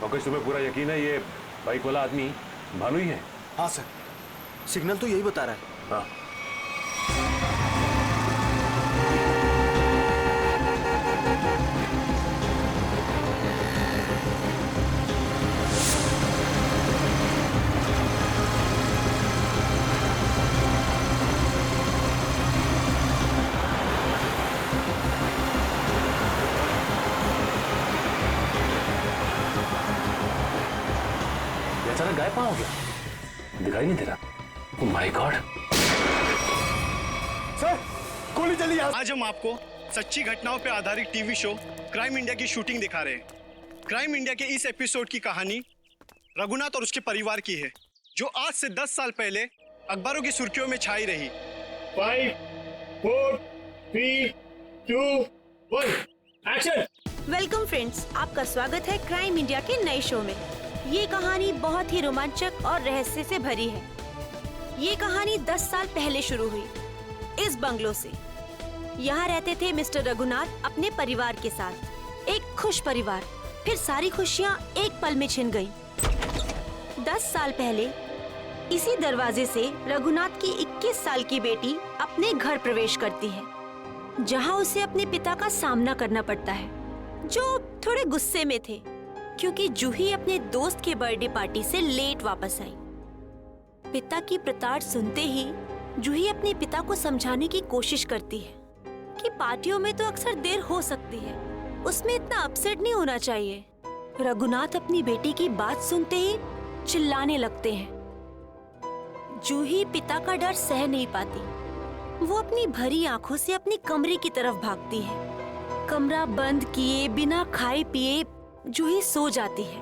पंकज, तुम्हें पूरा यकीन है ये बाइक वाला आदमी भानु ही है? हाँ सर, सिग्नल तो यही बता रहा है। हाँ। अचानक गायब हो गया, दिखाई नहीं दे रहा। ओह माय गॉड! सर, गोली चली। आज हम आपको सच्ची घटनाओं पर आधारित टीवी शो क्राइम इंडिया की शूटिंग दिखा रहे हैं। क्राइम इंडिया के इस एपिसोड की कहानी रघुनाथ और उसके परिवार की है, जो आज से 10 साल पहले अखबारों की सुर्खियों में छाई रही। 5, 4, 3, 2, 1, एक्शन! वेलकम फ्रेंड्स, आपका स्वागत है क्राइम इंडिया के नए शो में। ये कहानी बहुत ही रोमांचक और रहस्य से भरी है। ये कहानी 10 साल पहले शुरू हुई इस बंगलो से। यहाँ रहते थे मिस्टर रघुनाथ अपने परिवार के साथ। एक खुश परिवार। फिर सारी खुशियाँ एक पल में छिन गयी। 10 साल पहले इसी दरवाजे से रघुनाथ की 21 साल की बेटी अपने घर प्रवेश करती है, जहाँ उसे अपने पिता का सामना करना पड़ता है, जो थोड़े गुस्से में थे क्योंकि जूही अपने दोस्त के बर्थडे पार्टी से लेट वापस आई। पिता की प्रताड़ सुनते ही जूही अपने पिता को समझाने की कोशिश करती है कि पार्टियों में तो अक्सर देर हो सकती है, उसमें इतना अपसेट नहीं होना चाहिए। रघुनाथ अपनी बेटी की बात सुनते ही चिल्लाने लगते हैं। जूही पिता का डर सह नहीं पाती। वो अपनी भरी आंखों से अपनी कमरे की तरफ भागती है। कमरा बंद किए बिना खाए पिए जूही सो जाती है।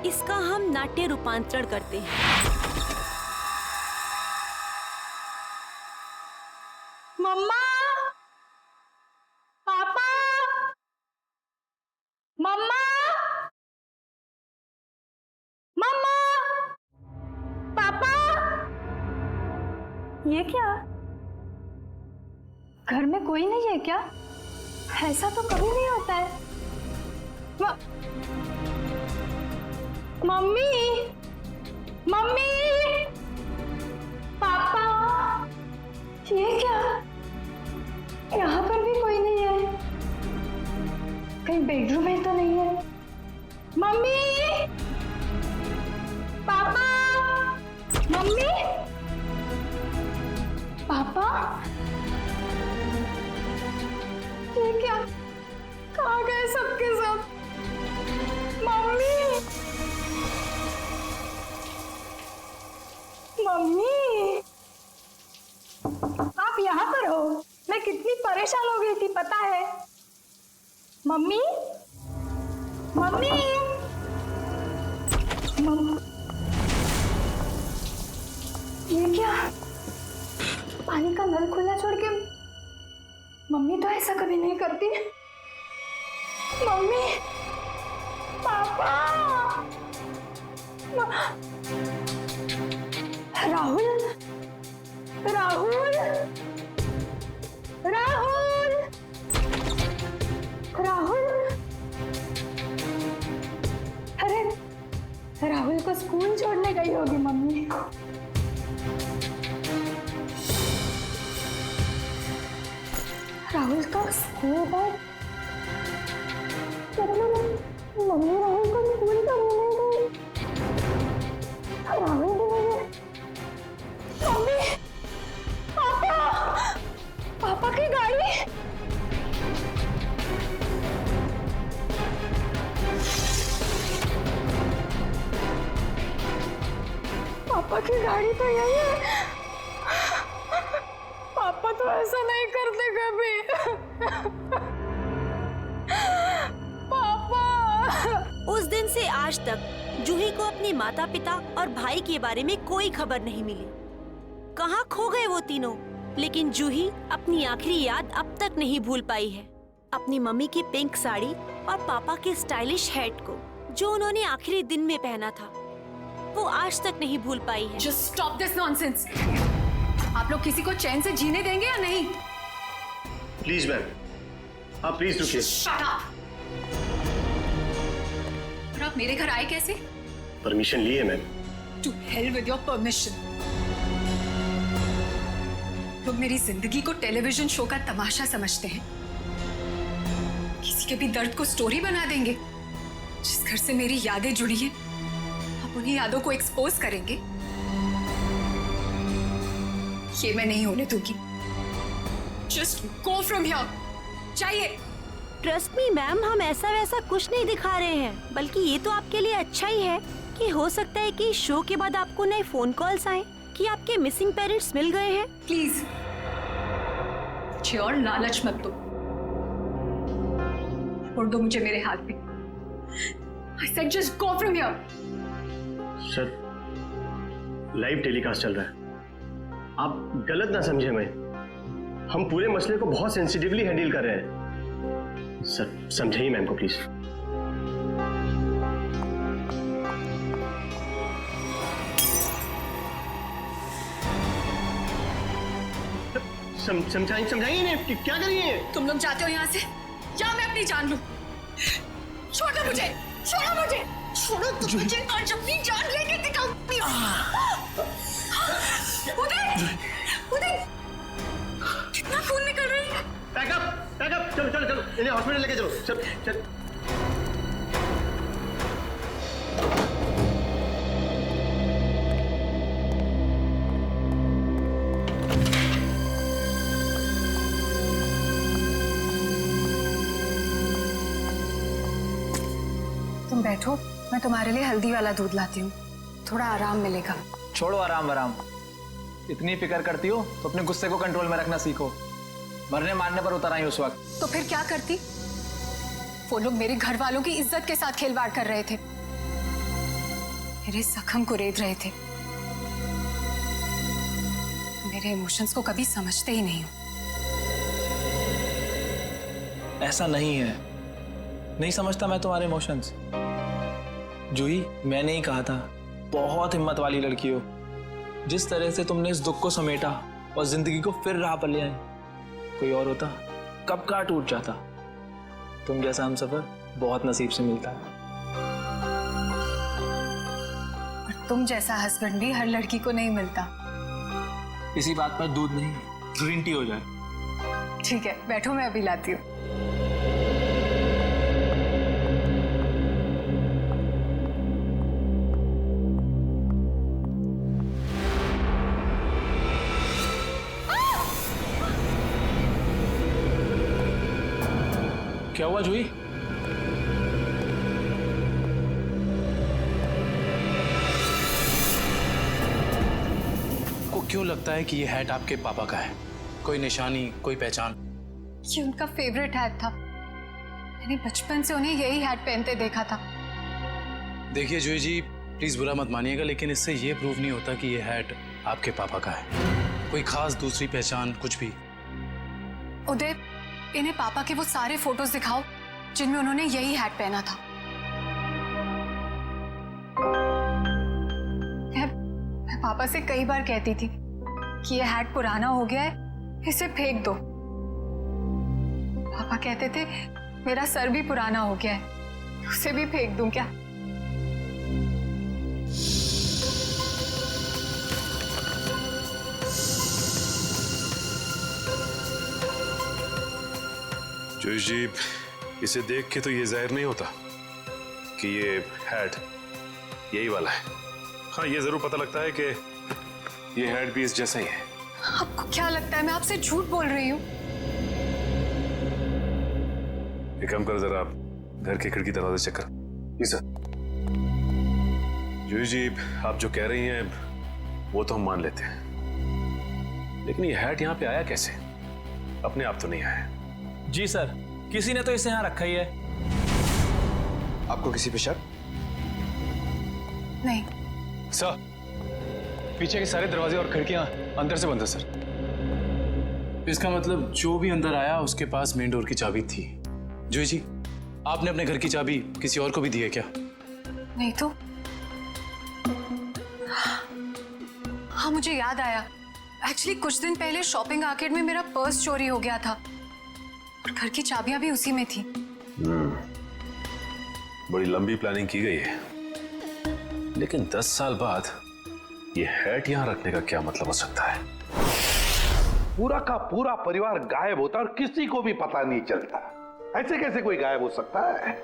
इसका हम नाट्य रूपांतरण करते हैं। मम्मा, पापा, मम्मा, मम्मा, पापा। ये क्या? घर में कोई नहीं है क्या? ऐसा तो कभी नहीं होता है। मम्मी, मम्मी, पापा, ये क्या? यहाँ पर भी कोई नहीं है। कहीं बेडरूम में तो नहीं है? मम्मी, पापा, मम्मी, पापा, ये क्या? कहाँ गए सबके सब? मम्मी, मम्मी, आप यहाँ पर हो? मैं कितनी परेशान हो गई थी पता है? मम्मी, मम्मी, ये क्या? पानी का नल खुला छोड़ के मम्मी तो ऐसा कभी नहीं करती। मम्मी, पापा, राहुल, राहुल, राहुल, राहुल। अरे राहुल को स्कूल छोड़ने गई होगी मम्मी। राहुल का स्कूल बैग, मम्मी राहुल को स्कूल छोड़ने गई। राहुल भी नहीं है। मम्मी, पापा, पापा की गाड़ी। पापा की गाड़ी तो यही है। पापा तो ऐसा नहीं करते कभी। उस दिन से आज तक जूही को अपने माता पिता और भाई के बारे में कोई खबर नहीं मिली। कहाँ खो गए वो तीनों? लेकिन जूही अपनी आखिरी याद अब तक नहीं भूल पाई है। अपनी मम्मी की पिंक साड़ी और पापा के स्टाइलिश हैट को, जो उन्होंने आखिरी दिन में पहना था, वो आज तक नहीं भूल पाई है। Just stop this nonsense. आप लोग किसी को चैन से जीने देंगे या नहीं? प्लीज मैम, आप प्लीज रुकिए। Shut up. आप मेरे घर आए कैसे? परमिशन ली है ma'am. To hell with your permission. लोग मेरी जिंदगी को टेलीविजन शो का तमाशा समझते हैं। किसी के भी दर्द को स्टोरी बना देंगे। जिस घर से मेरी यादें जुड़ी हैं, आप उन्हीं यादों को एक्सपोज करेंगे। ये मैं नहीं होने दूंगी। Just go from here. चाहिए। ट्रस्ट मी मैम, हम ऐसा वैसा कुछ नहीं दिखा रहे हैं, बल्कि ये तो आपके लिए अच्छा ही है कि हो सकता है कि शो के बाद आपको नए फोन कॉल्स आए कि आपके मिसिंग पेरेंट्स मिल गए हैं। प्लीज मुझे और लालच मत दो। छोड़ दो मुझे मेरे हाथ पे। I said just go from here. Sir, live telecast चल रहा है, आप गलत ना समझे मैं। हम पूरे मसले को बहुत सेंसिटिवली हैंडल कर रहे हैं। सर समझाइए मैम को प्लीज। समझाइए ना, क्या करिए? तुम लोग जाते हो यहाँ से या मैं अपनी जान लूं? छोड़ दो मुझे, छोड़ो मुझे, छोड़ो तुम मुझे। आज अपनी जान लेके दिखाऊंगी। उदय, उदय, कितना खून निकल रहा है। बैकअप, चलो चलो चलो, इन्हें हॉस्पिटल लेके चलो। चल चल। तुम बैठो, मैं तुम्हारे लिए हल्दी वाला दूध लाती हूँ। थोड़ा आराम मिलेगा। छोड़ो आराम आराम। इतनी फिक्र करती हो तो अपने गुस्से को कंट्रोल में रखना सीखो। मरने मारने पर उतर आई उस वक्त। तो फिर क्या करती? वो लोग मेरे घर वालों की इज्जत के साथ खिलवाड़ कर रहे थे, मेरे जख्म को रेत रहे थे। मेरे इमोशंस को कभी समझते ही नहीं हो। ऐसा नहीं है, नहीं समझता मैं तुम्हारे इमोशंस। जूही, मैंने ही कहा था, बहुत हिम्मत वाली लड़की हो। जिस तरह से तुमने इस दुख को समेटा और जिंदगी को फिर राह पर ले आई, कोई और होता कब का टूट जाता। तुम जैसा हम सफर बहुत नसीब से मिलता है। और तुम जैसा हस्बैंड भी हर लड़की को नहीं मिलता। इसी बात पर दूध नहीं, ग्रीन टी हो जाए। ठीक है, बैठो, मैं अभी लाती हूँ। क्या हुआ जूही? को क्यों लगता है कि ये हैट आपके पापा का है? कोई निशानी, कोई पहचान? ये उनका फेवरेट हैट था। मैंने बचपन से उन्हें यही हैट पहनते देखा था। देखिए जूही जी, प्लीज बुरा मत मानिएगा, लेकिन इससे ये प्रूव नहीं होता कि ये हैट आपके पापा का है। कोई खास दूसरी पहचान, कुछ भी? उदय, इन्हें पापा के वो सारे फोटोज दिखाओ जिनमें उन्होंने यही हैट पहना था। मैं पापा से कई बार कहती थी कि ये हैट पुराना हो गया है, इसे फेंक दो। पापा कहते थे मेरा सर भी पुराना हो गया है, उसे भी फेंक दूं क्या? जूही जी, इसे देख के तो ये जाहिर नहीं होता कि ये हैट यही वाला है। हाँ, ये जरूर पता लगता है कि ये हैट भी इस जैसा ही है। आपको क्या लगता है मैं आपसे झूठ बोल रही हूँ? एक काम कर, जरा आप घर के खिड़की दरवाजे चेक कर। जी सर। जूही जी, आप जो कह रही हैं वो तो हम मान लेते हैं, लेकिन ये हैट यहाँ पे आया कैसे? अपने आप तो नहीं आया। जी सर, किसी ने तो इसे यहाँ रखा ही है। आपको किसी पे शक? नहीं सर, पीछे के सारे दरवाजे और खिड़कियां अंदर से बंद है सर। इसका मतलब जो भी अंदर आया उसके पास मेन डोर की चाबी थी। जूही जी, आपने अपने घर की चाबी किसी और को भी दी है क्या? नहीं तो। हाँ, मुझे याद आया। एक्चुअली कुछ दिन पहले शॉपिंग आर्केड में मेरा पर्स चोरी हो गया था और घर की चाबियां भी उसी में थी। बड़ी लंबी प्लानिंग की गई है, लेकिन 10 साल बाद ये हैट यहां रखने का क्या मतलब हो सकता है? पूरा का पूरा परिवार गायब होता और किसी को भी पता नहीं चलता। ऐसे कैसे कोई गायब हो सकता है?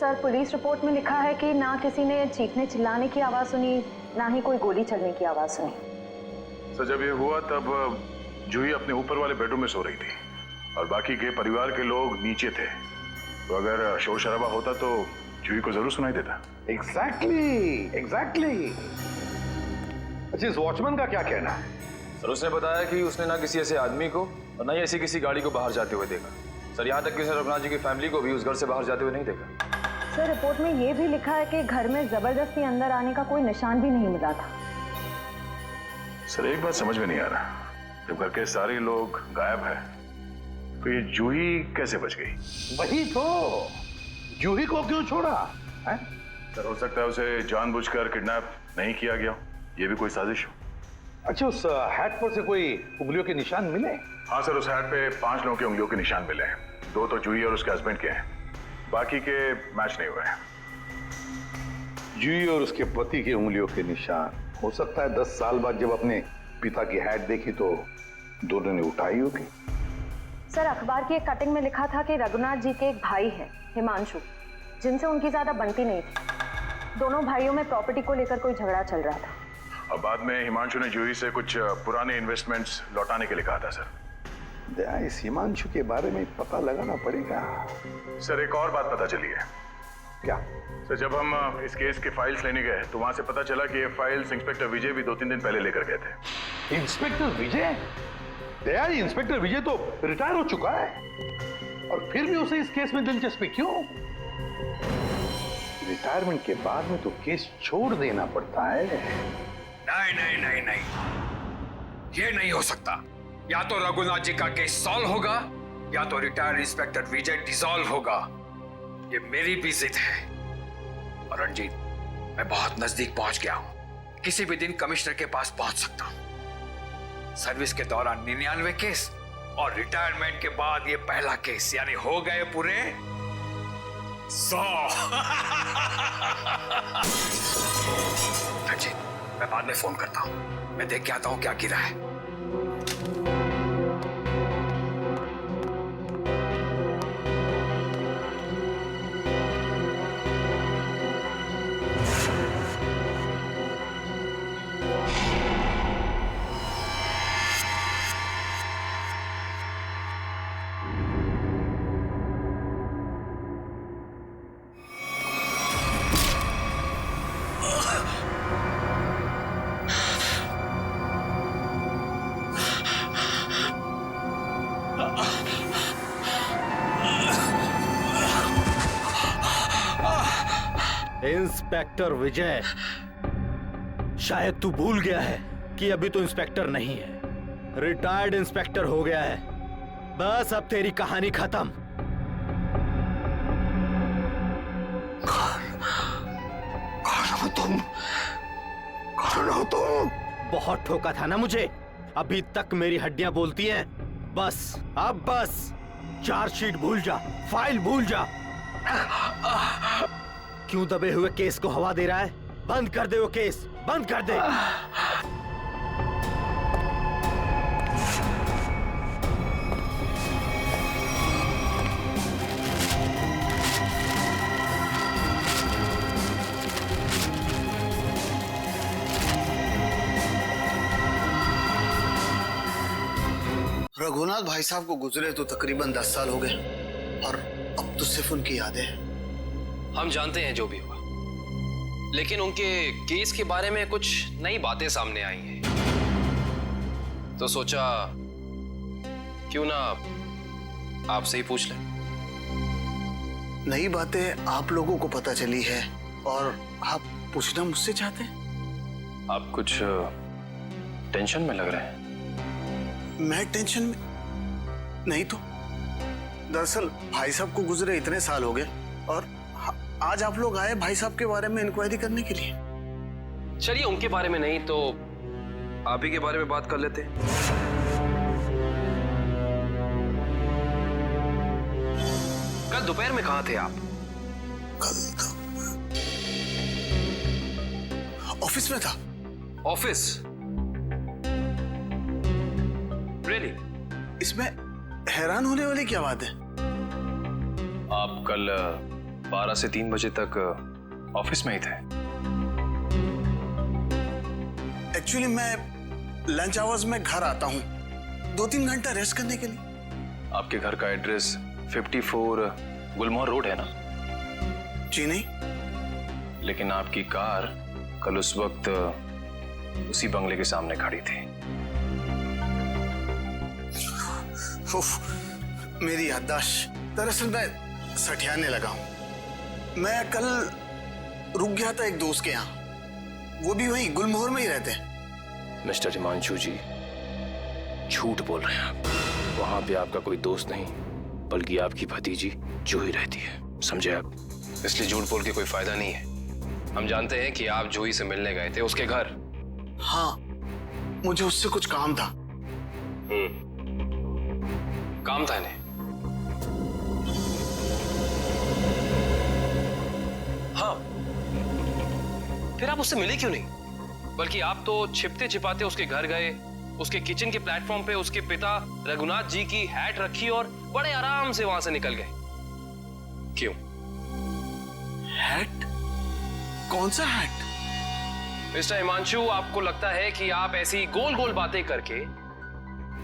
सर, पुलिस रिपोर्ट में लिखा है कि ना किसी ने चीखने चिल्लाने की आवाज सुनी, ना ही कोई गोली चलने की आवाज सुनी। सर, जब ये हुआ तब जूही अपने ऊपर वाले बेडरूम में सो रही थी और बाकी के परिवार के लोग नीचे थे। तो अगर शोर शराबा होता तो जूही को जरूर सुनाई देता। एग्जैक्टली। अच्छा, इस वॉचमैन का क्या कहना है? सर, उसने बताया कि उसने ना किसी ऐसे आदमी को और ना ही ऐसी किसी गाड़ी को बाहर जाते हुए देखा। सर, यहाँ तक कि उसने रघुनाथ जी की फैमिली को भी उस घर से बाहर जाते हुए नहीं देखा। सर, रिपोर्ट में ये भी लिखा है कि घर में जबरदस्ती अंदर आने का कोई निशान भी नहीं मिला था। सर, एक बात समझ में नहीं आ रहा, जब घर के सारे लोग गायब है तो ये जूही कैसे बच गई? वही तो, जूही को क्यों छोड़ा है? सर, हो सकता है उसे जानबूझकर किडनैप नहीं किया गया, ये भी कोई साजिश हो। अच्छा, उस हैट पर से कोई उंगलियों के निशान मिले? हाँ सर, उस हैट पे 5 लोगों की उंगलियों के निशान मिले हैं। 2 तो जूही और उसके हस्बैंड के हैं, बाकी के मैच नहीं हुए हैं। जूही और उसके पति की उंगलियों के निशान। हो सकता है 10 साल बाद जब अपने पिता की हैट देखी तो दोनों ने उठाई होगी। सर, अखबार की एक कटिंग में लिखा था कि रघुनाथ जी के एक भाई हैं, हिमांशु, जिनसे उनकी ज्यादा बनती नहीं थी। दोनों भाइयों में प्रॉपर्टी को लेकर कोई झगड़ा चल रहा था। और बाद में हिमांशु ने जूही से कुछ पुराने इन्वेस्टमेंट्स लौटाने के लिए कहा था। सर, इस हिमांशु के बारे में पता लगाना पड़ेगा। सर, एक और बात पता चली है। क्या? सर, जब हम इस केस के फाइल्स लेने गए तो वहां से पता चला कि ये फाइल्स इंस्पेक्टर विजय भी 2-3 दिन पहले लेकर गए थे। इंस्पेक्टर विजय? इंस्पेक्टर विजय तो रिटायर हो चुका है, और फिर भी उसे इस केस में दिलचस्पी क्यों? रिटायरमेंट के बाद में तो केस छोड़ देना पड़ता है। नहीं, ये नहीं हो सकता। या तो रघुनाथ जी का केस सॉल्व होगा या तो रिटायर्ड इंस्पेक्टर विजय डिसॉल्व होगा। ये मेरी भी जिद है। और रणजीत, मैं बहुत नजदीक पहुंच गया हूं। किसी भी दिन कमिश्नर के पास पहुंच सकता हूं। सर्विस के दौरान 99 केस और रिटायरमेंट के बाद ये पहला केस, यानी हो गए पूरे 100। रणजीत, मैं बाद में फोन करता हूं। मैं देख के आता हूं क्या गिरा है। इंस्पेक्टर विजय, शायद तू भूल गया है कि अभी तो इंस्पेक्टर नहीं है, रिटायर्ड इंस्पेक्टर हो गया है। बस अब तेरी कहानी खत्म। कौन हो तुम? बहुत ठोका था ना मुझे, अभी तक मेरी हड्डियां बोलती हैं। अब बस चार्जशीट भूल जा, फाइल भूल जा। क्यों दबे हुए केस को हवा दे रहा है? बंद कर दे वो केस, बंद कर दे। रघुनाथ भाई साहब को गुजरे तो तकरीबन 10 साल हो गए और अब तो सिर्फ उनकी यादें हैं। हम जानते हैं जो भी हुआ, लेकिन उनके केस के बारे में कुछ नई बातें सामने आई हैं, तो सोचा क्यों ना आपसे ही पूछ लें। नई बातें आप लोगों को पता चली है और आप पूछना मुझसे चाहते हैं? आप कुछ टेंशन में लग रहे हैं। मैं टेंशन में नहीं तो, दरअसल भाई साहब को गुजरे इतने साल हो गए और आज आप लोग आए भाई साहब के बारे में इंक्वायरी करने के लिए। चलिए, उनके बारे में नहीं तो आप ही के बारे में बात कर लेते हैं। कल दोपहर में कहाँ थे आप? कल था, ऑफिस में था। ऑफिस? रियली? इसमें हैरान होने वाली क्या बात है? आप कल 12 से 3 बजे तक ऑफिस में ही थे? एक्चुअली मैं लंच आवर्स में घर आता हूँ 2-3 घंटा रेस्ट करने के लिए। आपके घर का एड्रेस 54 गुलमोहर रोड है ना? जी नहीं। लेकिन आपकी कार कल उस वक्त उसी बंगले के सामने खड़ी थी। उफ, मेरी याददाश्त। दरअसल मैं सठियाने लगा हूँ। मैं कल रुक गया था एक दोस्त के यहाँ, वो भी वहीं गुलमोहर में ही रहते हैं। मिस्टर हिमांशु जी, झूठ बोल रहे हैं आप। वहां पे आपका कोई दोस्त नहीं, बल्कि आपकी भतीजी जूही रहती है, समझे आप? इसलिए झूठ बोल के कोई फायदा नहीं है। हम जानते हैं कि आप जूही से मिलने गए थे उसके घर। हाँ, मुझे उससे कुछ काम था। काम था इन्हें? हाँ, फिर आप उससे मिले क्यों नहीं? बल्कि आप तो छिपते छिपाते उसके घर गए, उसके किचन के प्लेटफॉर्म पे उसके पिता रघुनाथ जी की हैट रखी और बड़े आराम से वहां से निकल गए। क्यों? हैट? कौन सा हैट? मिस्टर हिमांशु, आपको लगता है कि आप ऐसी गोल गोल बातें करके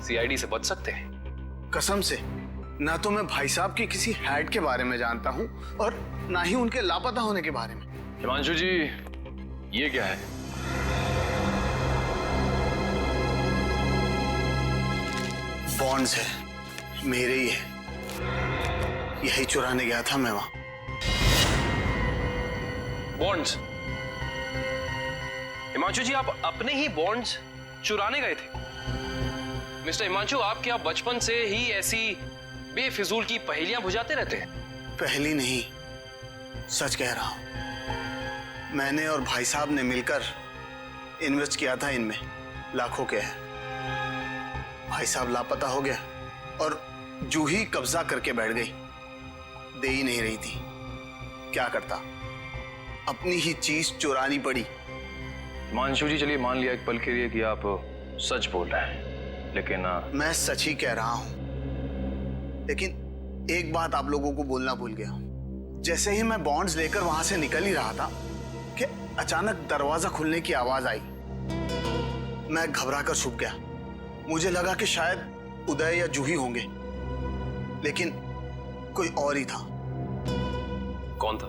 सीआईडी से बच सकते हैं? कसम से, ना तो मैं भाई साहब की किसी हैट के बारे में जानता हूं और ना ही उनके लापता होने के बारे में। हिमांशु जी, ये क्या है? बॉन्ड्स है, मेरे ही है। यही चुराने गया था मैं वहां। बॉन्ड्स? हिमांशु जी, आप अपने ही बॉन्ड्स चुराने गए थे? मिस्टर हिमांशु, आप क्या बचपन से ही ऐसी बेफिजूल की पहेलियां बुझाते रहते हैं? पहली नहीं, सच कह रहा हूं। मैंने और भाई साहब ने मिलकर इन्वेस्ट किया था इनमें, लाखों के है। भाई साहब लापता हो गया और जूही कब्जा करके बैठ गई, दे ही नहीं रही थी। क्या करता, अपनी ही चीज चुरानी पड़ी। हिमांशु जी, चलिए मान लिया एक पल के लिए कि आप सच बोल रहे हैं, लेकिन मैं सच ही कह रहा हूं। लेकिन एक बात आप लोगों को बोलना भूल गया। जैसे ही मैं बॉन्ड्स लेकर वहां से निकल ही रहा था कि अचानक दरवाजा खुलने की आवाज आई। मैं घबरा कर छुप गया। मुझे लगा कि शायद उदय या जूही होंगे, लेकिन कोई और ही था। कौन था?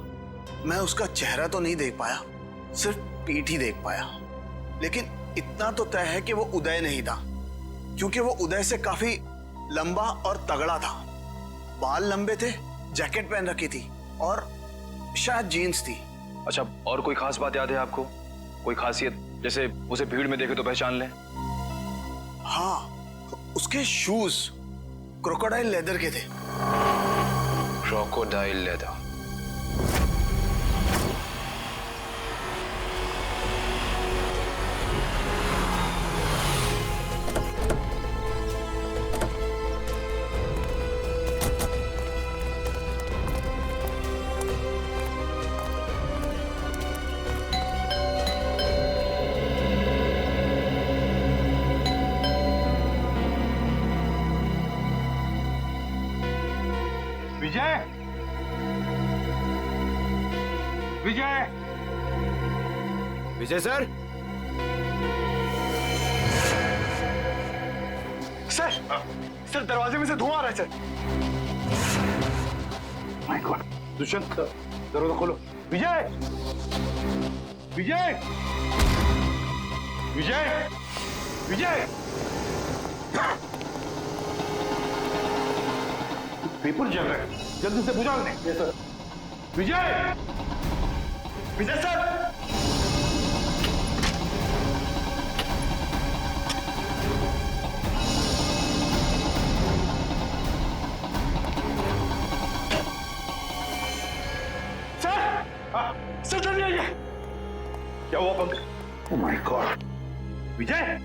मैं उसका चेहरा तो नहीं देख पाया, सिर्फ पीठ ही देख पाया। लेकिन इतना तो तय है कि वो उदय नहीं था, क्योंकि वो उदय से काफी लंबा और तगड़ा था। बाल लंबे थे, जैकेट पहन रखी थी और शायद जीन्स थी। अच्छा, और कोई खास बात याद है आपको? कोई खासियत, जैसे उसे भीड़ में देखे तो पहचान लें? हाँ, उसके शूज क्रोकोडाइल लेदर के थे। Crocodile leather? Vijay, Vijay, Vijay sir. Sir दरवाजे में से धुआं आ रहा है सर। माय गॉड, दुष्यंत, दरवाजा खोलो। विजय, विजय, विजय, विजय, पेपर जल रहा है, जल्दी से बुझाओ इन्हें। Yes sir. Vijay, Vijay sir. Sir जल्दी आइए। क्या हुआ Pankaj? Oh my god. Vijay,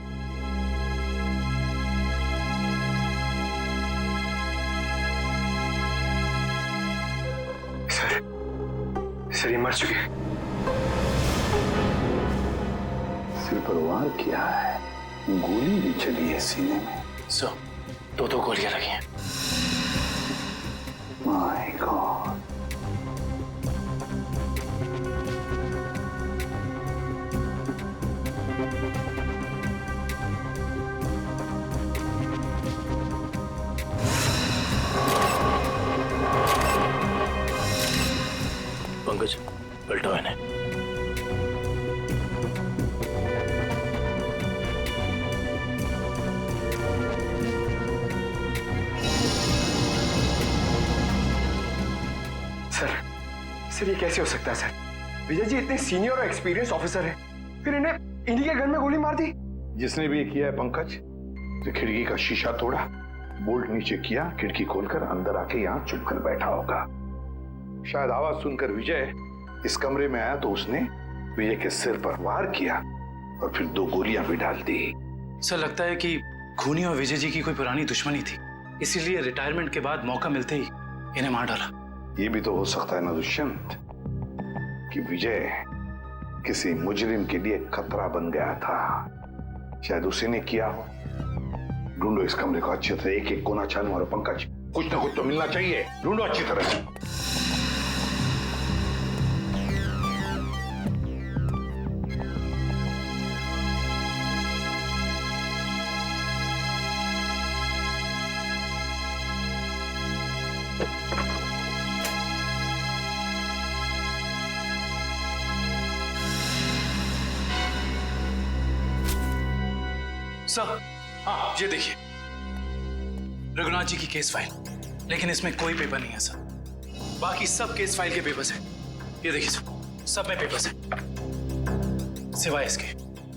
sir ये मर चुके हैं। सिर पर वार किया है, गोली भी चली है सीने में। सर, दो गोलियां लगी हैं। My God. पंकज, पलटो इन्हें। सर ये कैसे हो सकता है सर? विजय जी इतने सीनियर और एक्सपीरियंस ऑफिसर हैं, फिर इन्हें इन्हीं के घर में गोली मार दी। जिसने भी ये किया है पंकज, जो खिड़की का शीशा तोड़ा, बोल्ट नीचे किया, खिड़की खोलकर अंदर आके यहाँ चुप कर बैठा होगा। शायद आवाज सुनकर विजय इस कमरे में आया तो उसने विजय के सिर पर वार किया और फिर 2 गोलियां भी डाल दी। सर, लगता है कि खूनी और विजय जी की कोई पुरानी दुश्मनी थी, इसीलिए रिटायरमेंट के बाद मौका मिलते ही इन्हें मार डाला। ये भी तो हो सकता है ना दुष्यंत, कि विजय किसी मुजरिम के लिए खतरा बन गया था। शायद उसी ने किया हो। ढूंढो इस कमरे को अच्छी तरह, एक एक कोना छानो मारो। पंकज, कुछ ना कुछ तो मिलना चाहिए, ढूंढो अच्छी तरह से। सर, हाँ ये देखिए, रघुनाथ जी की केस फाइल, लेकिन इसमें कोई पेपर नहीं है सर। बाकी सब केस फाइल के पेपर्स हैं। ये देखिए सर, सब में पेपर्स हैं, सिवाय इसके।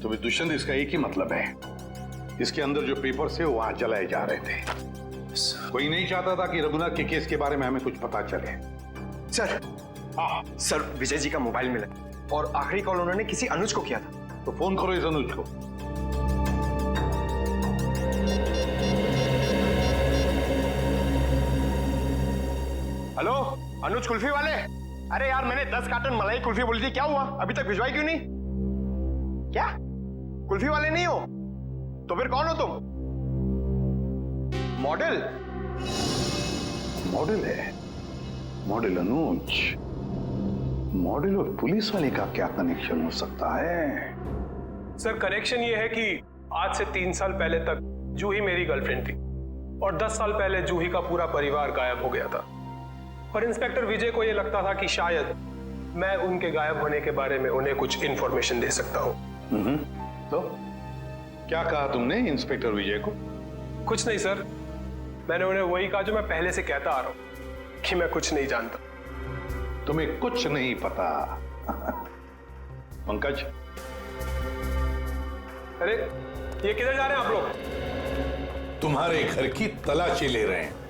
तो भी दुष्यंत, इसका एक ही मतलब है, इसके अंदर जो पेपर्स है वो वहां जलाए जा रहे थे। कोई नहीं चाहता था कि रघुनाथ के केस के बारे में हमें कुछ पता चले। सर, हाँ सर, विजय जी का मोबाइल मिला और आखिरी कॉल उन्होंने किसी अनुज को किया था। तो फोन करो इस अनुज को। हेलो, अनुज कुल्फी वाले? अरे यार, मैंने 10 कार्टन मलाई कुल्फी बोली थी, क्या हुआ? अभी तक भिजवाई क्यों नहीं? क्या कुल्फी वाले नहीं हो? तो फिर कौन हो तुम? मॉडल? मॉडल है? मॉडल अनुज? मॉडल और पुलिस वाले का क्या कनेक्शन हो सकता है? सर, कनेक्शन ये है कि आज से 3 साल पहले तक जूही मेरी गर्लफ्रेंड थी और 10 साल पहले जूही का पूरा परिवार गायब हो गया था। और इंस्पेक्टर विजय को यह लगता था कि शायद मैं उनके गायब होने के बारे में उन्हें कुछ इंफॉर्मेशन दे सकता हूं। तो क्या कहा तुमने इंस्पेक्टर विजय को? कुछ नहीं सर, मैंने उन्हें वही कहा जो मैं पहले से कहता आ रहा हूं, कि मैं कुछ नहीं जानता। तुम्हें कुछ नहीं पता? पंकज, अरे ये किधर जा रहे हैं आप लोग? तुम्हारे घर की तलाशी ले रहे हैं।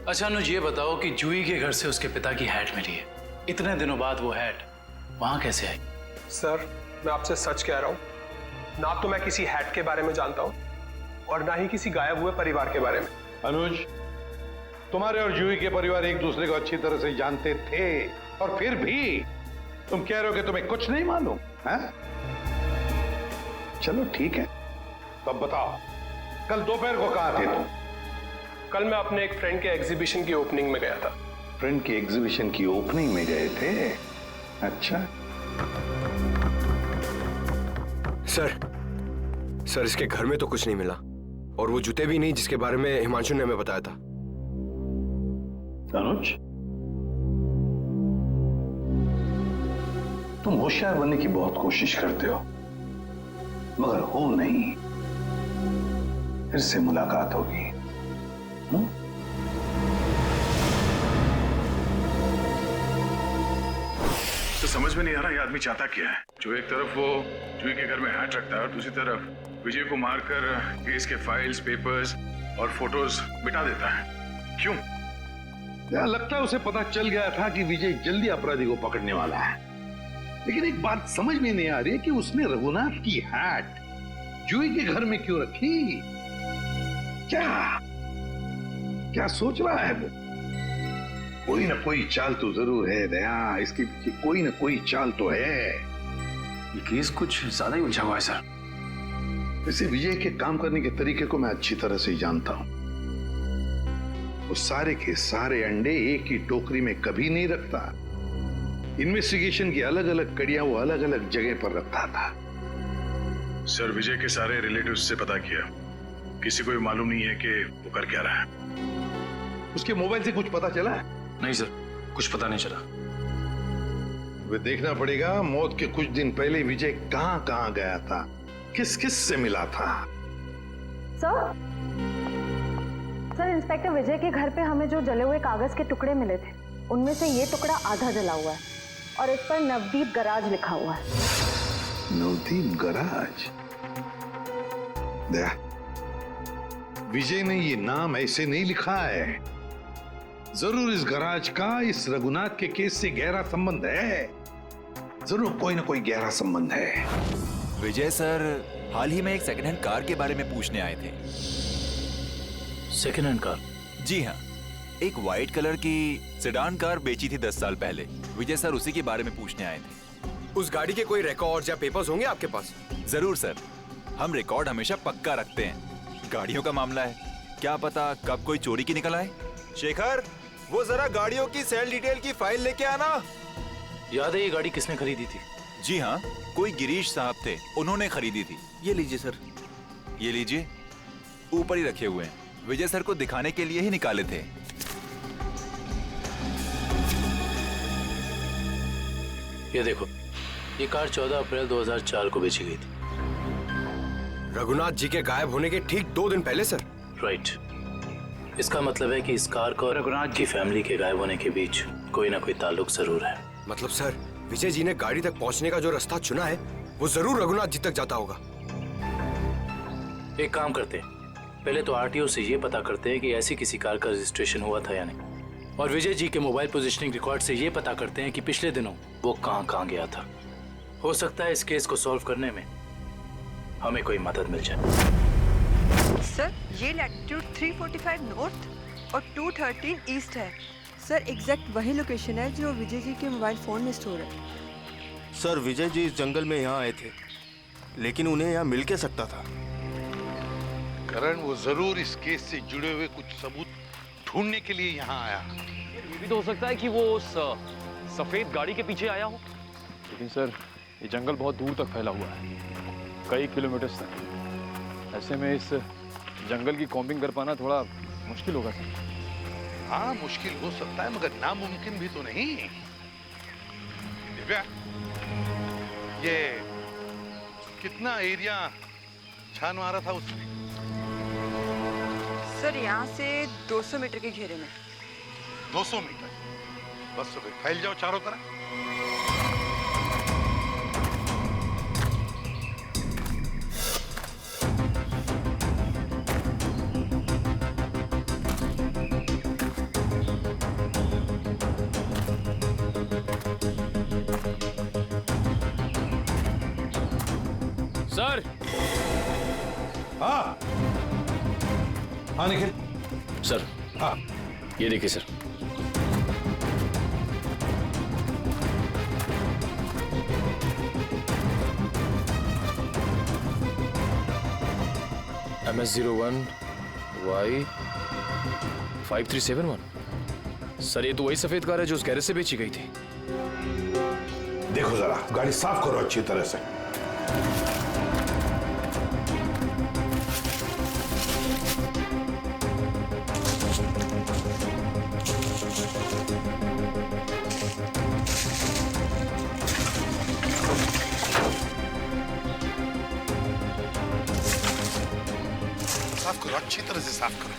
अच्छा अनुज, ये बताओ कि जूही के घर से उसके पिता की हैट मिली है, इतने दिनों बाद वो हैट वहां कैसे आई? सर, मैं आपसे सच कह रहा हूं, ना तो मैं किसी हैट के बारे में जानता हूं और ना ही किसी गायब हुए परिवार के बारे में। अनुज, तुम्हारे और जूही के परिवार एक दूसरे को अच्छी तरह से जानते थे और फिर भी तुम कह रहे हो कि तुम्हें कुछ नहीं मालूम है? चलो ठीक है, तब बताओ, कल दोपहर को कहाँ थे तुम? कल मैं अपने एक फ्रेंड के एग्जीबिशन की ओपनिंग में गया था। फ्रेंड की एग्जीबिशन की ओपनिंग में गए थे? अच्छा। सर इसके घर में तो कुछ नहीं मिला और वो जूते भी नहीं जिसके बारे में हिमांशु ने हमें बताया था। अनुज, तुम होशियार बनने की बहुत कोशिश करते हो, मगर हो नहीं। फिर से मुलाकात होगी। तो समझ में नहीं आ रहा ये आदमी चाहता क्या है। जो एक तरफ वो जूही के घर में हैट रखता है और दूसरी तरफ विजय को मारकर केस के फाइल्स, पेपर्स और फोटोज मिटा देता है। क्यों? लगता है उसे पता चल गया था कि विजय जल्दी अपराधी को पकड़ने वाला है। लेकिन एक बात समझ में नहीं आ रही है कि उसने रघुनाथ की हैट जूही के घर में क्यों रखी? क्या सोच रहा है वो? कोई ना कोई चाल तो जरूर है दया, इसके पीछे कोई ना कोई चाल तो है। ये केस कुछ ज्यादा ही उलझा हुआ है सर। वैसे विजय के काम करने के तरीके को मैं अच्छी तरह से ही जानता हूं। वो सारे के सारे अंडे एक ही टोकरी में कभी नहीं रखता। इन्वेस्टिगेशन की अलग अलग कड़ियां वो अलग अलग जगह पर रखता था। सर विजय के सारे रिलेटिव्स से पता किया, किसी को भी मालूम नहीं है कि वो कर क्या रहा है। उसके मोबाइल से कुछ पता चला है? नहीं सर, कुछ पता नहीं चला। वे देखना पड़ेगा मौत के कुछ दिन पहले विजय कहां कहां गया था, किस किस से मिला था। सर इंस्पेक्टर विजय के घर पे हमें जो जले हुए कागज के टुकड़े मिले थे, उनमें से ये टुकड़ा आधा जला हुआ है और इस पर नवदीप गराज लिखा हुआ है। नवदीप गराज? दया, विजय ने ये नाम ऐसे नहीं लिखा है। जरूर इस गराज का इस रघुनाथ के केस से गहरा संबंध है। जरूर कोई ना कोई गहरा संबंध है। विजय सर हाल ही में एक सेकंड हैंड कार के बारे में पूछने आए थे। Second hand car? जी हाँ, एक व्हाइट कलर की सेडान कार बेची थी 10 साल पहले। विजय सर उसी के बारे में पूछने आए थे। उस गाड़ी के कोई रिकॉर्ड या पेपर्स होंगे आपके पास? जरूर सर, हम रिकॉर्ड हमेशा पक्का रखते हैं। गाड़ियों का मामला है, क्या पता कब कोई चोरी की निकल आए। शेखर, वो जरा गाड़ियों की सेल डिटेल की फाइल लेके आना। याद है ये गाड़ी किसने खरीदी थी? जी हाँ, कोई गिरीश साहब थे, उन्होंने खरीदी थी। ये लीजिए सर। ये लीजिए, ऊपर ही रखे हुए हैं। विजय सर को दिखाने के लिए ही निकाले थे। ये देखो, ये कार 14 अप्रैल 2004 को बेची गई थी। रघुनाथ जी के गायब होने के ठीक 2 दिन पहले सर? राइट। इसका मतलब है कि इस कार को रघुनाथ की फैमिली के गायब होने के बीच कोई ना कोई ताल्लुक जरूर है। मतलब सर विजय जी ने गाड़ी तक पहुंचने का जो रास्ता चुना है वो जरूर रघुनाथ जी तक जाता होगा। एक काम करते हैं, पहले तो आरटीओ से ये पता करते हैं कि ऐसी किसी कार का रजिस्ट्रेशन हुआ था या नहीं, और विजय जी के मोबाइल पोजीशनिंग रिकॉर्ड से ये पता करते हैं कि पिछले दिनों वो कहाँ गया था। हो सकता है इस केस को सॉल्व करने में हमें कोई मदद मिल जाए। सर ये लैटिट्यूड 345 नॉर्थ और 213 ईस्ट है। सर एग्जैक्ट वही लोकेशन है जो विजय जी के मोबाइल फोन में स्टोर है। सर विजय जी इस जंगल में यहाँ आए थे, लेकिन उन्हें यहाँ मिल के सकता था। करण वो जरूर इस केस से जुड़े हुए कुछ सबूत ढूंढने के लिए यहाँ आया। ये भी तो हो सकता है कि वो उस सफेद गाड़ी के पीछे आया हो। लेकिन सर ये जंगल बहुत दूर तक फैला हुआ है, कई किलोमीटर तक। ऐसे में इस जंगल की कॉम्बिंग कर पाना थोड़ा मुश्किल होगा सर। हाँ मुश्किल हो सकता है, मगर नामुमकिन भी तो नहीं। दिव्या, ये कितना एरिया छान मारा था उसने? सर यहाँ से 200 मीटर के घेरे में। 200 मीटर? बस तो फिर फैल जाओ चारों तरफ। सर। हाँ हाँ निखिल। सर हाँ ये देखिए सर। MS01 Y 5371। सर ये तो वही सफेद कार है जो उस गैरेज से बेची गई थी। देखो जरा, गाड़ी साफ करो अच्छी तरह से। साफ करो, अच्छी तरह से साफ करो।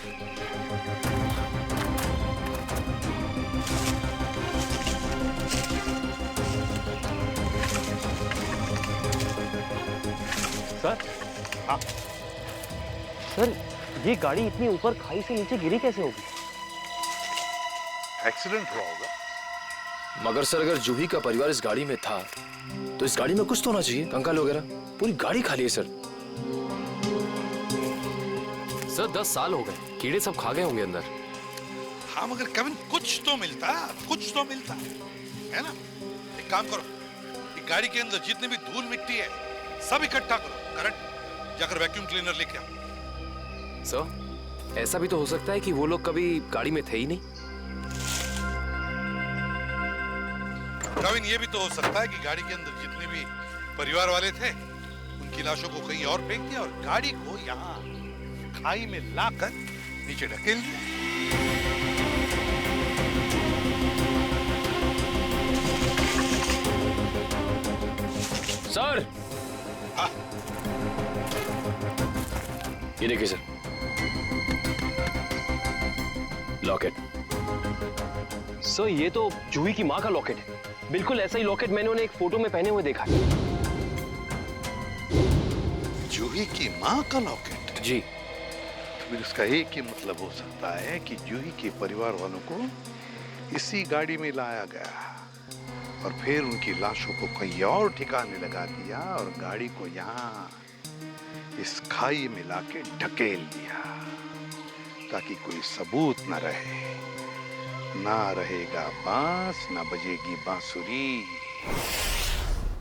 सर। हाँ सर ये गाड़ी इतनी ऊपर खाई से नीचे गिरी कैसे होगी? एक्सीडेंट हुआ होगा। मगर सर अगर जूही का परिवार इस गाड़ी में था तो इस गाड़ी में कुछ तो होना चाहिए, कंकाल वगैरह। पूरी गाड़ी खाली है सर। सर 10 साल हो गए, कीड़े सब खा गए होंगे अंदर। हाँ मगर केविन कुछ तो मिलता है ना। एक काम करो, एक गाड़ी के अंदर जितने भी धूल मिट्टी है सब इकट्ठा करो, करंट जाकर वैक्यूम क्लीनर लेके आओ। सर, ऐसा भी तो हो सकता है कि वो लोग कभी गाड़ी में थे ही नहीं। केविन, ये भी तो हो सकता है कि गाड़ी के अंदर जितने भी परिवार वाले थे उनकी लाशों को कहीं और फेंक दिया और गाड़ी को यहाँ खाई में लाकर नीचे ढकेल दिया। सर, हाँ। ये देखिए सर, लॉकेट। सर, ये तो जूही की माँ का लॉकेट है। बिल्कुल ऐसा ही लॉकेट मैंने उन्हें एक फोटो में पहने हुए देखा है। जूही की माँ का लॉकेट? जी। फिर इसका एक ही मतलब हो सकता है कि जूही के परिवार वालों को इसी गाड़ी में लाया गया और फिर उनकी लाशों को कहीं और ठिकाने लगा दिया और गाड़ी को यहाँ इस खाई में लाके ढकेल दिया ताकि कोई सबूत न रहे। ना रहेगा बांस, ना बजेगी बांसुरी।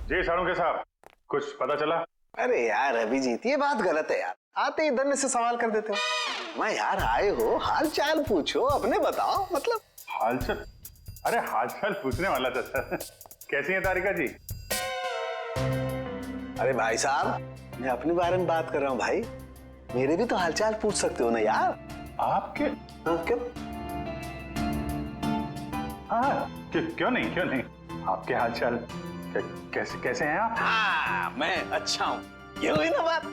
जी साळुंखे साहब, कुछ पता चला? अरे यार अभिजीत, ये बात गलत है यार। आते ही धन्य से सवाल कर देते हो। मैं यार आए हो, हाल चाल पूछो, अपने बताओ। मतलब हाल चाल? अरे हाल चाल पूछने वाला था सर। कैसी है तारिका जी? अरे भाई साहब, मैं अपने बारे में बात कर रहा हूँ भाई। मेरे भी तो हाल चाल पूछ सकते हो ना यार। आपके? क्यों? हाँ, क्यों नहीं। आपके हाल चाल कैसे हैं आप? हाँ, मैं अच्छा हूँ। ये हुई ना बात।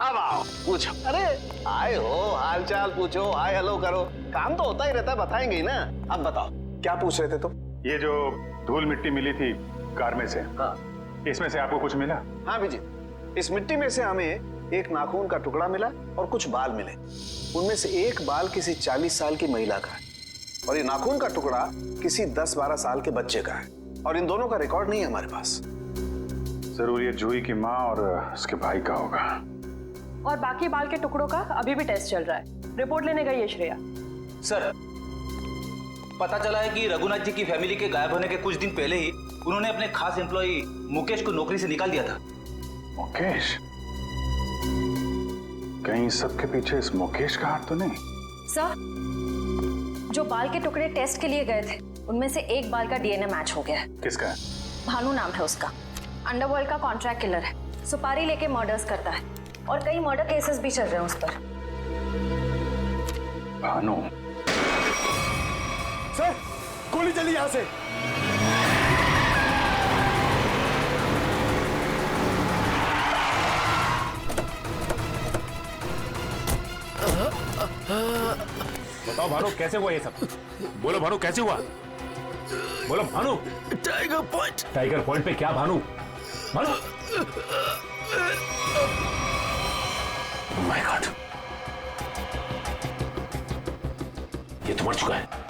अब आओ पूछो। अरे आए हो, हाल चाल पूछो, हाय हेलो करो, काम तो होता ही रहता है, बताएंगे ही ना। अब बताओ क्या पूछ रहे थे तुम? ये जो धूल मिट्टी मिली थी कार में से, हाँ, इसमें से आपको कुछ मिला? हाँ विजय, इस मिट्टी में से हमें एक नाखून का टुकड़ा मिला और कुछ बाल मिले। उनमें से एक बाल किसी 40 साल की महिला का है और ये नाखून का टुकड़ा किसी 10-12 साल के बच्चे का है और इन दोनों का रिकॉर्ड नहीं है हमारे पास। जरूर ये जूही की माँ और उसके भाई का होगा। और बाकी बाल के टुकड़ों का अभी भी टेस्ट चल रहा है। रिपोर्ट लेने गई है श्रेया। सर, पता चला है कि रघुनाथ जी की फैमिली के गायब होने के कुछ दिन पहले ही उन्होंने अपने खास एम्प्लॉई मुकेश को नौकरी से निकाल दिया था। मुकेश? कहीं सबके पीछे इस मुकेश का हाथ तो नहीं? सर, जो बाल के टुकड़े टेस्ट के लिए गए थे उनमें से एक बाल का डीएनए मैच हो गया है। किसका है? भानु नाम है उसका। अंडरवर्ल्ड का कॉन्ट्रैक्ट किलर है, सुपारी लेके मर्डर्स करता है और कई मर्डर केसेस भी चल रहे हैं उस पर। भानु? सर, गोली चली यहां से। बताओ भानु, कैसे हुआ ये सब? बोलो भानु, कैसे हुआ? बोलो Bhanu. Tiger point. Tiger point पे क्या भानु? भानु? माय गॉड, ये तो मर चुका है।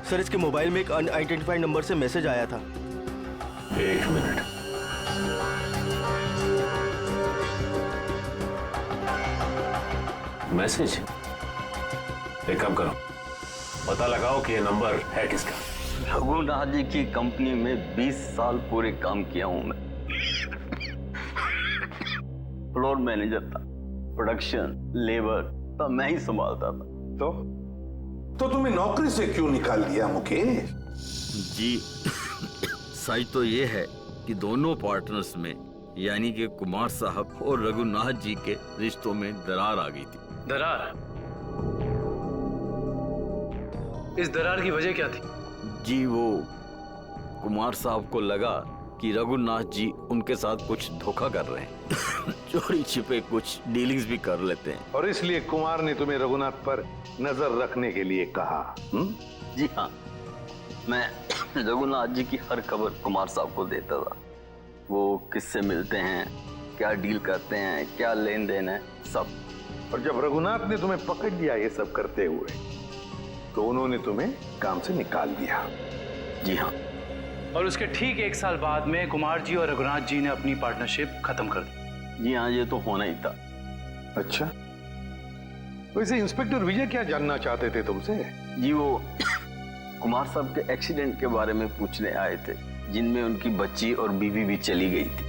सर, इसके मोबाइल में एक अनआइडेंटिफाइड नंबर से मैसेज आया था। एक मिनट। मैसेज? एक काम करो, पता लगाओ कि ये नंबर है किसका। रघुनाथ जी की कंपनी में 20 साल पूरे काम किया हूं मैं। फ्लोर मैनेजर था, प्रोडक्शन, लेबर सब मैं ही संभालता था। तो तुम्हें नौकरी से क्यों निकाल दिया मुकेश? जी, सच तो ये है कि दोनों पार्टनर्स में यानी कि कुमार साहब और रघुनाथ जी के रिश्तों में दरार आ गई थी। दरार? इस दरार की वजह क्या थी? जी, वो कुमार साहब को लगा कि रघुनाथ जी उनके साथ कुछ धोखा कर रहे हैं। चोरी छिपे कुछ डीलिंग्स भी कर लेते हैं और इसलिए कुमार ने तुम्हें रघुनाथ पर नजर रखने के लिए कहा। जी हाँ, मैं रघुनाथ जी की हर खबर कुमार साहब को देता था। वो किससे मिलते हैं, क्या डील करते हैं, क्या लेन देन है, सब। और जब रघुनाथ ने तुम्हें पकड़ लिया ये सब करते हुए तो उन्होंने तुम्हें काम से निकाल दिया। जी हाँ, और उसके ठीक 1 साल बाद में कुमार जी और रघुनाथ जी ने अपनी पार्टनरशिप खत्म कर दी। जी हाँ, ये तो होना ही था। अच्छा, वैसे इंस्पेक्टर विजय क्या जानना चाहते थे तुमसे? जी वो कुमार साहब के एक्सीडेंट के बारे में पूछने आए थे, जिनमें उनकी बच्ची और बीवी भी चली गई थी।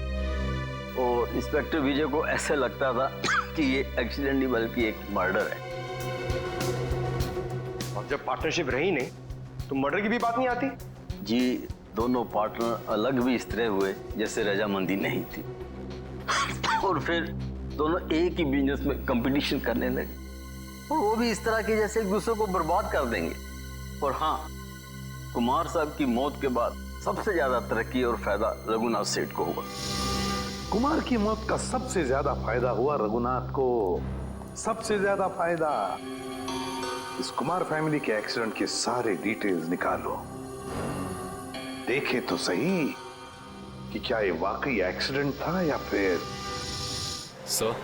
और इंस्पेक्टर विजय को ऐसा लगता था कि ये एक्सीडेंट नहीं बल्कि एक मर्डर है। और जब पार्टनरशिप रही नहीं तो मर्डर की भी बात नहीं आती? जी दोनों पार्टनर अलग भी इस तरह हुए जैसे रजामंदी नहीं थी, और फिर दोनों एक ही बिजनेस में कंपटीशन करने लगे, और वो भी इस तरह के जैसे एक दूसरे को बर्बाद कर देंगे। और हाँ, कुमार साहब की मौत के बाद सबसे ज्यादा तरक्की और फायदा रघुनाथ सेठ को हुआ। कुमार की मौत का सबसे ज्यादा फायदा हुआ रघुनाथ को। सबसे ज्यादा फायदा। इस कुमार फैमिली के एक्सीडेंट के सारे डिटेल्स निकालो, देखे तो सही कि क्या ये वाकई एक्सीडेंट था या फिर। सर,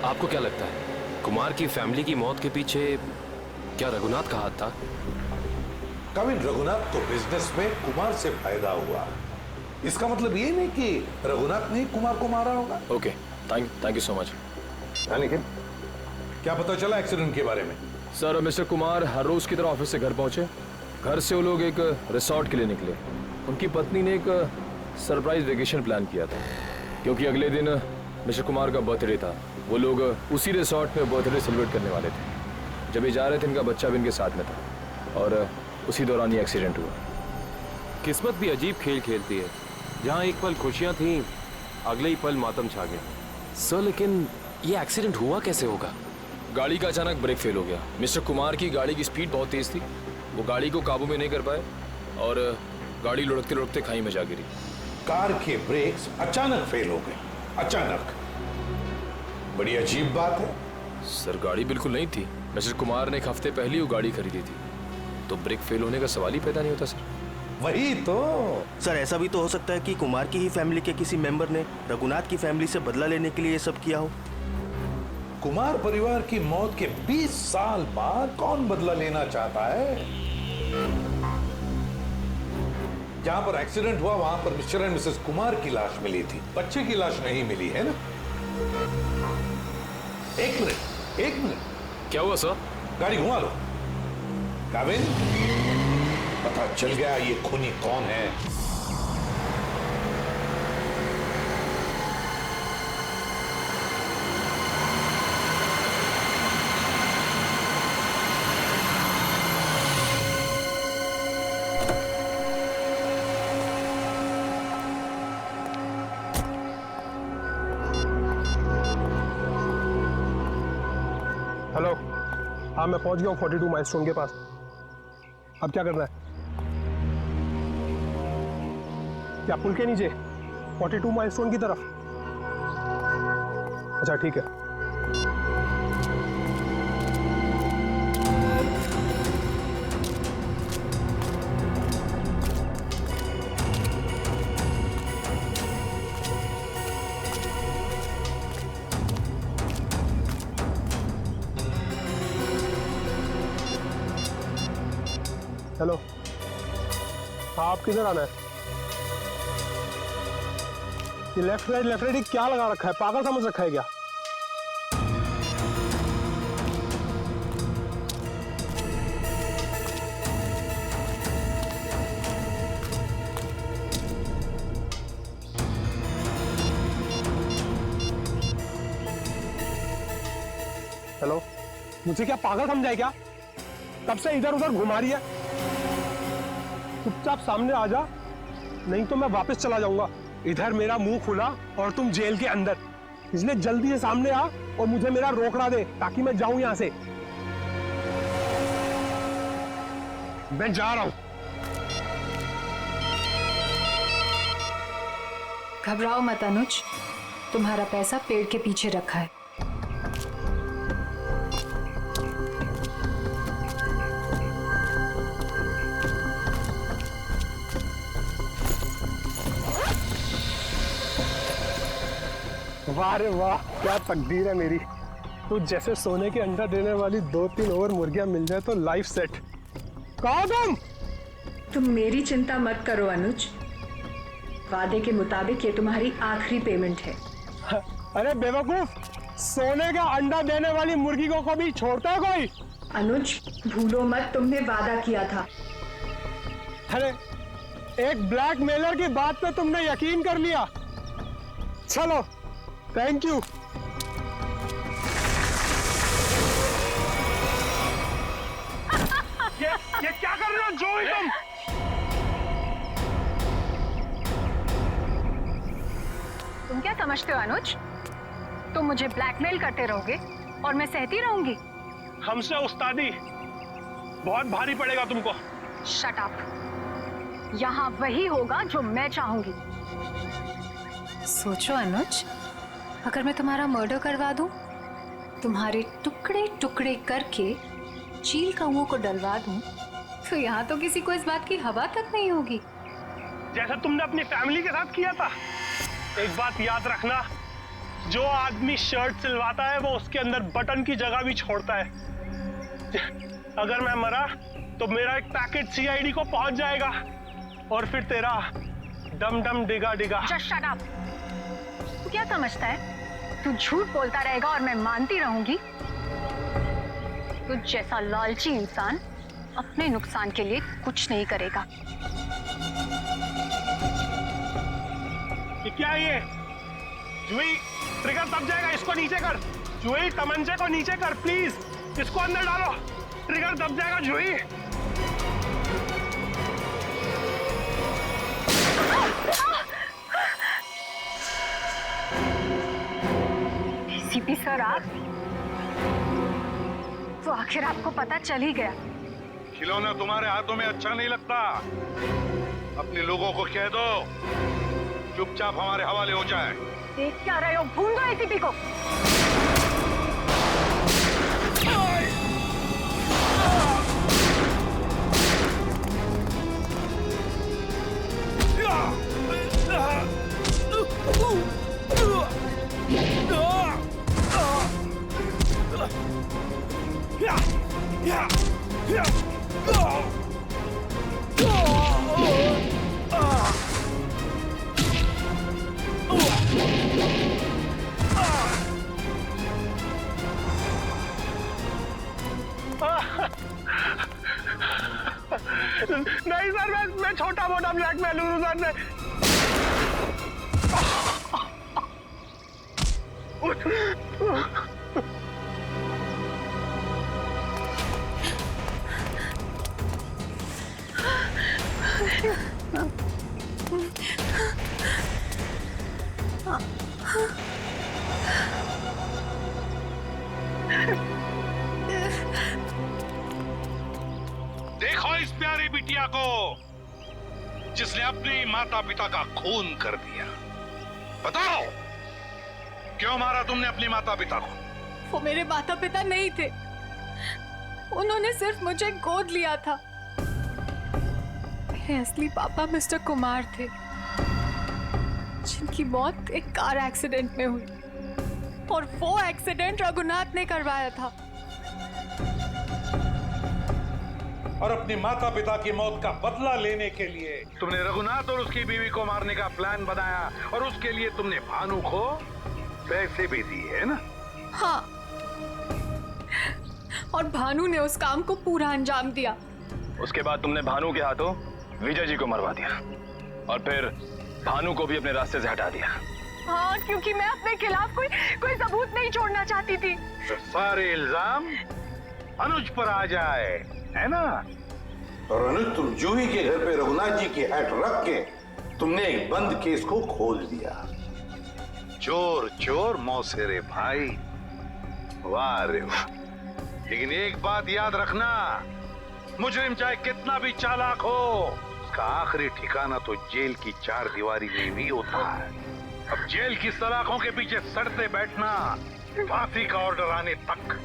आपको क्या लगता है कुमार की फैमिली की मौत के पीछे क्या रघुनाथ का हाथ था? कविन, रघुनाथ को बिजनेस में कुमार से फायदा हुआ, इसका मतलब ये नहीं कि रघुनाथ ने कुमार को मारा होगा। Okay, thank you so much. लेकिन क्या पता चला एक्सीडेंट के बारे में? सर, मिस्टर कुमार हर रोज की तरह ऑफिस से घर पहुंचे। घर से वो लोग एक रिसोर्ट के लिए निकले। उनकी पत्नी ने एक सरप्राइज वेकेशन प्लान किया था, क्योंकि अगले दिन मिस्टर कुमार का बर्थडे था। वो लोग उसी रिसोर्ट में बर्थडे सेलिब्रेट करने वाले थे। जब ये जा रहे थे, इनका बच्चा भी इनके साथ में था, और उसी दौरान ये एक्सीडेंट हुआ। किस्मत भी अजीब खेल खेलती है, जहाँ एक पल खुशियाँ थीं, अगले ही पल मातम छा गया। सर, लेकिन ये एक्सीडेंट हुआ कैसे होगा? गाड़ी का अचानक ब्रेक फेल हो गया। मिस्टर कुमार की गाड़ी की स्पीड बहुत तेज थी, वो गाड़ी को काबू में नहीं कर पाए और गाड़ी लुढ़कते लुढ़कते खाई में जा गिरी। कार के ब्रेक्स अचानक फेल हो गए। अचानक, बड़ी अजीब बात है। सर, गाड़ी बिल्कुल नहीं थी। मिस्टर कुमार ने एक हफ्ते पहले ही वो गाड़ी खरीदी थी, तो ब्रेक फेल होने का सवाल ही पैदा नहीं होता। सर, वही तो। सर, ऐसा भी तो हो सकता है कि कुमार की ही फैमिली के किसी मेंबर ने रघुनाथ की फैमिली से बदला लेने के लिए ये सब किया हो। कुमार परिवार की मौत के 20 साल बाद कौन बदला लेना चाहता है? जहां पर एक्सीडेंट हुआ वहां पर मिस्टर एंड मिसेस कुमार की लाश मिली थी, बच्चे की लाश नहीं मिली है ना? एक मिनट। क्या हुआ सर? गाड़ी घुमा लो। काविन, पता चल गया ये खूनी कौन है। हेलो, हाँ मैं पहुंच गया हूँ 42 माइलस्टोन के पास। अब क्या करना है? क्या पुल के नीचे 42 माइलस्टोन की तरफ? अच्छा ठीक है। हेलो, हाँ आप किधर आना है? ये लेफ्ट राइट क्या लगा रखा है? पागल समझ रखा है क्या? हेलो, मुझे क्या पागल समझा है क्या? तब से इधर उधर घुमा रही है। चुपचाप सामने आ जा, नहीं तो मैं वापस चला जाऊंगा। इधर मेरा मुंह खुला और तुम जेल के अंदर, इसलिए जल्दी से सामने आ और मुझे मेरा रोकड़ा दे ताकि मैं जाऊं यहां से। मैं जा रहा हूं। घबराओ मत अनुज, तुम्हारा पैसा पेड़ के पीछे रखा है। वाह रे वाह, क्या तकदीर है मेरी। तो जैसे सोने के अंडा देने वाली 2-3 और मुर्गियां मिल जाए तो लाइफ सेट। कहाँ तुम? तुम मेरी चिंता मत करो अनुज, वादे के मुताबिक ये तुम्हारी आखिरी पेमेंट है। अरे बेवकूफ, सोने का अंडा देने वाली मुर्गी को कभी छोड़ता है कोई? अनुज भूलो मत, तुमने वादा किया था। अरे एक ब्लैकमेलर की बात पे तुमने यकीन कर लिया। चलो, थैंक यू। ये क्या कर रहे हो जोई तुम? तुम क्या समझते हो अनुज? तुम मुझे ब्लैकमेल करते रहोगे और मैं सहती रहूंगी? हमसे उस्तादी बहुत भारी पड़ेगा तुमको। Shut up. यहाँ वही होगा जो मैं चाहूंगी। सोचो अनुज, अगर मैं तुम्हारा मर्डर करवा दूं, तुम्हारे टुकड़े टुकड़े करके चील कौओं को डलवा दूं, तो यहाँ तो किसी को इस बात की हवा तक नहीं होगी। जैसा तुमने अपनी फैमिली के साथ किया था। एक बात याद रखना, जो आदमी शर्ट सिलवाता है वो उसके अंदर बटन की जगह भी छोड़ता है। अगर मैं मरा तो मेरा एक पैकेट सीआईडी को पहुंच जाएगा और फिर तेरा डम डम डिगा डिगा। Just shut up। तू क्या समझता है? तू झूठ बोलता रहेगा और मैं मानती रहूंगी? तू जैसा लालची इंसान अपने नुकसान के लिए कुछ नहीं करेगा। ये क्या है ये? जुई, ट्रिगर दब जाएगा, इसको नीचे कर। जुई, तमंचे को नीचे कर प्लीज, इसको अंदर डालो। ट्रिगर दब जाएगा जुई। सीपी सर, आप तो आखिर आपको पता चल ही गया। खिलौना तुम्हारे हाथों में अच्छा नहीं लगता। अपने लोगों को कह दो चुपचाप हमारे हवाले हो जाए। देख क्या रहे हो? भूल दो एसीपी को। नहीं सर, मैं छोटा मोटा ब्लैकमेल हूँ सर। देखो इस प्यारी बिटिया को, जिसने अपने माता पिता का खून कर दिया। बताओ क्यों मारा तुमने अपने माता पिता को? वो मेरे माता पिता नहीं थे, उन्होंने सिर्फ मुझे गोद लिया था। मेरे असली पापा मिस्टर कुमार थे, जिनकी मौत एक कार एक्सीडेंट में हुई, और वो एक्सीडेंट रघुनाथ ने करवाया था। और अपनी माता पिता की मौत का बदला लेने के लिए तुमने रघुनाथ और उसकी बीवी को मारने का प्लान बनाया, और उसके लिए तुमने भानु को पैसे भी दिए, है ना? हाँ, और भानु ने उस काम को पूरा अंजाम दिया। उसके बाद तुमने भानु के हाथों विजय जी को मरवा दिया और फिर भानु को भी अपने रास्ते से हटा दिया। हाँ, क्योंकि मैं अपने खिलाफ कोई सबूत नहीं छोड़ना चाहती थी। तो सारे इल्जाम अनुज पर आ जाए, है ना? और अनुज, तुम जूही के घर पे रघुनाथ जी की हैट रख के तुमने एक बंद केस को खोल दिया। चोर चोर मौसेरे भाई, वाह रे वाह। लेकिन एक बात याद रखना, मुजरिम चाहे कितना भी चालाक हो, उसका आखिरी ठिकाना तो जेल की चार दीवारी में भी होता है। अब जेल की सलाखों के पीछे सड़ते बैठना फांसी का ऑर्डर आने तक।